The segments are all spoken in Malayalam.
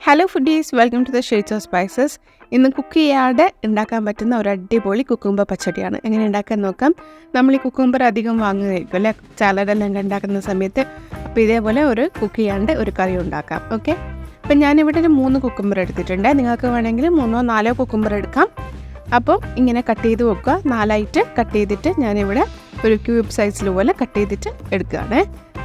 Hello foodies, welcome to the shades of spices. ഇന്ന് കുക്ക് ചെയ്യാതെ ഉണ്ടാക്കാൻ പറ്റുന്ന ഒരു അടിപൊളി കുക്കുംബർ പച്ചടിയാണ്. എങ്ങനെ ഉണ്ടാക്കാൻ നോക്കാം. നമ്മൾ ഈ കുക്കുംബർ അധികം വാങ്ങുകയായിരിക്കും അല്ലേ, സാലഡെല്ലാം ഉണ്ടാക്കുന്ന സമയത്ത്. അപ്പോൾ ഇതേപോലെ ഒരു കുക്ക് ചെയ്യാണ്ട് ഒരു കറി ഉണ്ടാക്കാം. ഓക്കെ, അപ്പം ഞാനിവിടെ ഒരു 3 കുക്കുംബർ എടുത്തിട്ടുണ്ട്. നിങ്ങൾക്ക് വേണമെങ്കിൽ 3 or 4 കുക്കുംബർ എടുക്കാം. അപ്പോൾ ഇങ്ങനെ കട്ട് ചെയ്ത് വെക്കുക. 4ആയിട്ട് കട്ട് ചെയ്തിട്ട് ഞാനിവിടെ ഒരു ക്യൂബ് സൈസിൽ പോലെ കട്ട് ചെയ്തിട്ട് എടുക്കുകയാണ്.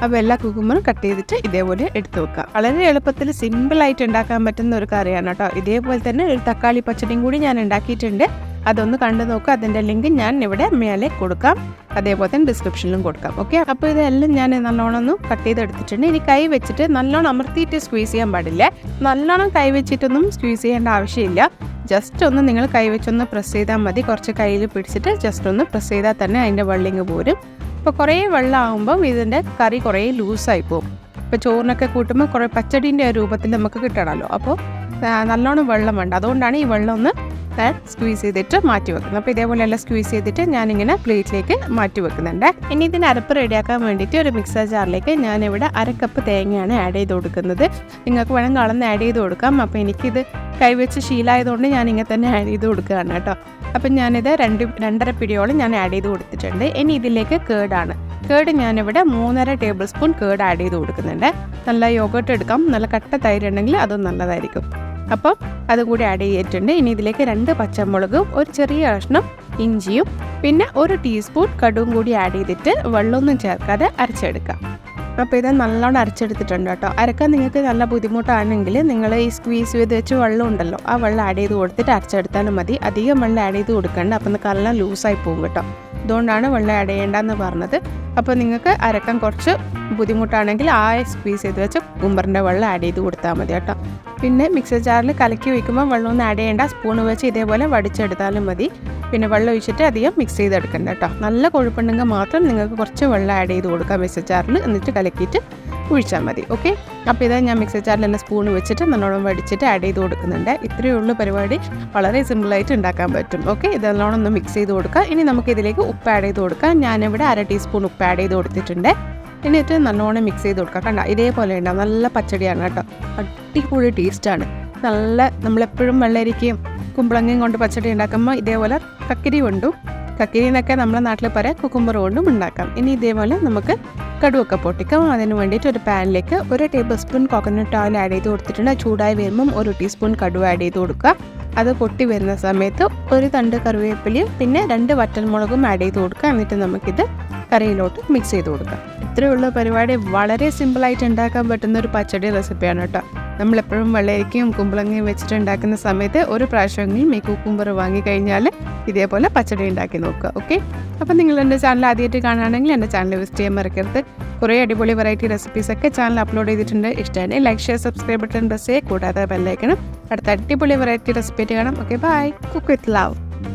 അപ്പോൾ എല്ലാ കുക്കുംബറും കട്ട് ചെയ്തിട്ട് ഇതേപോലെ എടുത്ത് വെക്കുക. വളരെ എളുപ്പത്തിൽ സിമ്പിളായിട്ട് ഉണ്ടാക്കാൻ പറ്റുന്ന ഒരു കറിയാണ് കേട്ടോ. ഇതേപോലെ തന്നെ ഒരു തക്കാളി പച്ചടിയും കൂടി ഞാൻ ഉണ്ടാക്കിയിട്ടുണ്ട്. അതൊന്ന് കണ്ടു നോക്കുക. അതിൻ്റെ ലിങ്ക് ഞാൻ ഇവിടെ മേലെ കൊടുക്കാം, അതേപോലെ തന്നെ ഡിസ്ക്രിപ്ഷനിലും കൊടുക്കാം. ഓക്കെ, അപ്പോൾ ഇതെല്ലാം ഞാൻ നല്ലോണം ഒന്ന് കട്ട് ചെയ്തെടുത്തിട്ടുണ്ട്. ഇനി കൈ വെച്ചിട്ട് നല്ലോണം അമർത്തിയിട്ട് സ്ക്വീസ് ചെയ്യാൻ പാടില്ല. നല്ലോണം കൈ വെച്ചിട്ടൊന്നും സ്ക്വീസ് ചെയ്യേണ്ട ആവശ്യമില്ല. ജസ്റ്റ് ഒന്ന് നിങ്ങൾ കൈ വെച്ചൊന്ന് പ്രസ് ചെയ്താൽ മതി. കുറച്ച് കയ്യിൽ പിടിച്ചിട്ട് ജസ്റ്റ് ഒന്ന് പ്രസ് ചെയ്താൽ തന്നെ അതിൻ്റെ വെള്ളിങ് പോരും. ഇപ്പോൾ കുറേ വെള്ളമാകുമ്പം ഇതിൻ്റെ കറി കുറേ ലൂസായി പോകും. ഇപ്പോൾ ചോറിനൊക്കെ കൂട്ടുമ്പോൾ കുറേ പച്ചടീൻ്റെ രൂപത്തിൽ നമുക്ക് കിട്ടണമല്ലോ. അപ്പോൾ നല്ലോണം വെള്ളം വേണ്ട. അതുകൊണ്ടാണ് ഈ വെള്ളം ഒന്ന് സ്ക്വീസ് ചെയ്തിട്ട് മാറ്റി വെക്കുന്നത്. അപ്പോൾ ഇതേപോലെ എല്ലാം സ്ക്വീസ് ചെയ്തിട്ട് ഞാനിങ്ങനെ പ്ലേറ്റിലേക്ക് മാറ്റി വെക്കുന്നുണ്ട്. ഇനി ഇതിന് അരപ്പ് റെഡിയാക്കാൻ വേണ്ടിയിട്ട് ഒരു മിക്സർ ജാറിലേക്ക് ഞാനിവിടെ 1 കപ്പ് തേങ്ങയാണ് ആഡ് ചെയ്ത് കൊടുക്കുന്നത്. നിങ്ങൾക്ക് വേണമെങ്കിൽ അളന്ന് ആഡ് ചെയ്ത് കൊടുക്കാം. അപ്പോൾ എനിക്കിത് കൈവച്ച് ശീലമായതുകൊണ്ട് ഞാനിങ്ങനെ തന്നെ ആഡ് ചെയ്ത് കൊടുക്കുകയാണ് കേട്ടോ. അപ്പം ഞാനിത് 2.5 പിടിയോളം ഞാൻ ആഡ് ചെയ്ത് കൊടുത്തിട്ടുണ്ട്. ഇനി ഇതിലേക്ക് കേടാണ്. കേട് ഞാനിവിടെ 3.5 ടേബിൾ സ്പൂൺ കേട് ആഡ് ചെയ്ത് കൊടുക്കുന്നുണ്ട്. നല്ല യോഗട്ട് എടുക്കാം. നല്ല കട്ട തൈര് ഉണ്ടെങ്കിൽ അതും നല്ലതായിരിക്കും. അപ്പം അതും കൂടി ആഡ് ചെയ്തിട്ടുണ്ട്. ഇനി ഇതിലേക്ക് 2 പച്ചമുളകും ഒരു ചെറിയ കഷ്ണം ഇഞ്ചിയും പിന്നെ 1 ടീസ്പൂൺ കടുവും കൂടി ആഡ് ചെയ്തിട്ട് വെള്ളമൊന്നും ചേർക്കാതെ അരച്ചെടുക്കാം. അപ്പോൾ ഇത് നല്ലോണം അരച്ചെടുത്തിട്ടുണ്ട് കേട്ടോ. അരക്കാൻ നിങ്ങൾക്ക് നല്ല ബുദ്ധിമുട്ടാണെങ്കിൽ നിങ്ങൾ ഈ സ്ക്വീസ് ചെയ്ത് വെച്ച് വെള്ളം ഉണ്ടല്ലോ, ആ വെള്ളം ആഡ് ചെയ്ത് കൊടുത്തിട്ട് അരച്ചെടുത്താലും മതി. അധികം വെള്ളം ആഡ് ചെയ്ത് കൊടുക്കണ്ട, അപ്പം നല്ല ലൂസായി പോകും കേട്ടോ. അതുകൊണ്ടാണ് വെള്ളം ആഡ് ചെയ്യേണ്ടതെന്ന് പറഞ്ഞത്. അപ്പോൾ നിങ്ങൾക്ക് അരക്കാൻ കുറച്ച് ബുദ്ധിമുട്ടാണെങ്കിൽ ആ സ്ക്വീസ് ചെയ്ത് വെച്ച് കുക്കുംബറിൻ്റെ വെള്ളം ആഡ് ചെയ്ത് കൊടുത്താൽ മതി കേട്ടോ. പിന്നെ മിക്സർ ജാറിൽ കലക്കി വയ്ക്കുമ്പോൾ വെള്ളമൊന്നും ആഡ് ചെയ്യേണ്ട. സ്പൂൺ വെച്ച് ഇതേപോലെ വടിച്ചെടുത്താലും മതി. പിന്നെ വെള്ളം ഒഴിച്ചിട്ട് അധികം മിക്സ് ചെയ്തെടുക്കണ്ട കേട്ടോ. നല്ല കൊഴുപ്പുണ്ടെങ്കിൽ മാത്രം നിങ്ങൾക്ക് കുറച്ച് വെള്ളം ആഡ് ചെയ്ത് കൊടുക്കാം മിക്സർ ജാറിൽ, എന്നിട്ട് കലക്കിയിട്ട് ഒഴിച്ചാൽ മതി. ഓക്കെ, അപ്പോൾ ഇതാ ഞാൻ മിക്സർ ജാറിൽ തന്നെ സ്പൂൺ വെച്ചിട്ട് നല്ലോണം വടിച്ചിട്ട് ആഡ് ചെയ്ത് കൊടുക്കുന്നുണ്ട്. ഇത്രയേ ഉള്ളൂ പരിപാടി. വളരെ സിമ്പിളായിട്ട് ഉണ്ടാക്കാൻ പറ്റും. ഓക്കെ, ഇത് നല്ലോണം ഒന്ന് മിക്സ് ചെയ്ത് കൊടുക്കുക. ഇനി നമുക്ക് ഇതിലേക്ക് ഉപ്പ് ആഡ് ചെയ്ത് കൊടുക്കാം. ഞാനിവിടെ 1/2 ടീസ്പൂൺ ഉപ്പ് ആഡ് ചെയ്ത് കൊടുത്തിട്ടുണ്ട്. എന്നിട്ട് നല്ലോണം മിക്സ് ചെയ്ത് കൊടുക്കുക. കണ്ട, ഇതേപോലെ ഉണ്ടാവും. നല്ല പച്ചടിയാണ് കേട്ടോ. അടിപൊളി ടേസ്റ്റാണ്. നല്ല നമ്മളെപ്പോഴും വെള്ളരിക്കയും കുമ്പളങ്ങയും കൊണ്ട് പച്ചടി ഉണ്ടാക്കുമ്പോൾ ഇതേപോലെ കക്കിരി കൊണ്ടും, കക്കിരി എന്നൊക്കെ നമ്മുടെ നാട്ടിൽ പറയാം, കുക്കുംബർ കൊണ്ടും ഉണ്ടാക്കാം. ഇനി ഇതേപോലെ നമുക്ക് കടുവൊക്കെ പൊട്ടിക്കാം. അതിന് വേണ്ടിയിട്ട് ഒരു പാനിലേക്ക് 1 table spoon coconut oil add ചെയ്ത് കൊടുത്തിട്ടുണ്ട്. ചൂടായി വരുമ്പം 1 ടീസ്പൂൺ കടുവ ആഡ് ചെയ്ത് കൊടുക്കുക. അത് പൊട്ടി വരുന്ന സമയത്ത് 1 തണ്ട് കറിവേപ്പിലയും പിന്നെ 2 വറ്റൽമുളകും ആഡ് ചെയ്ത് കൊടുക്കുക. എന്നിട്ട് നമുക്കിത് കറിയിലോട്ട് മിക്സ് ചെയ്ത് കൊടുക്കാം. ഇത്രയുള്ള പരിപാടി. വളരെ സിമ്പിളായിട്ട് ഉണ്ടാക്കാൻ പറ്റുന്ന ഒരു പച്ചടി റെസിപ്പിയാണ് കേട്ടോ. നമ്മളെപ്പോഴും വെള്ളരിക്കയും കുമ്പളങ്ങയും വെച്ചിട്ട് ഉണ്ടാക്കുന്ന സമയത്ത് ഒരു പ്രാവശ്യമെങ്കിലും ഈ കുക്കുംബർ വാങ്ങിക്കഴിഞ്ഞാൽ ഇതേപോലെ പച്ചടി ഉണ്ടാക്കി നോക്കുക. ഓക്കെ, അപ്പം നിങ്ങൾ എൻ്റെ ചാനൽ ആദ്യമായിട്ട് കാണുകയാണെങ്കിൽ എൻ്റെ ചാനൽ വിസിറ്റ് ചെയ്യാൻ മറക്കരുത്. കുറേ അടിപൊളി വെറൈറ്റി റെസിപ്പീസൊക്കെ ചാനൽ അപ്ലോഡ് ചെയ്തിട്ടുണ്ട്. ഇഷ്ടമാണ് like, share, subscribe button press ചെയ്യുക. കൂടാതെ ബെല്ലൈക്കണം. അടുത്ത അടിപൊളി വെറൈറ്റി റെസിപ്പി ആയിട്ട് കാണാം. Okay, bye. Cook with love.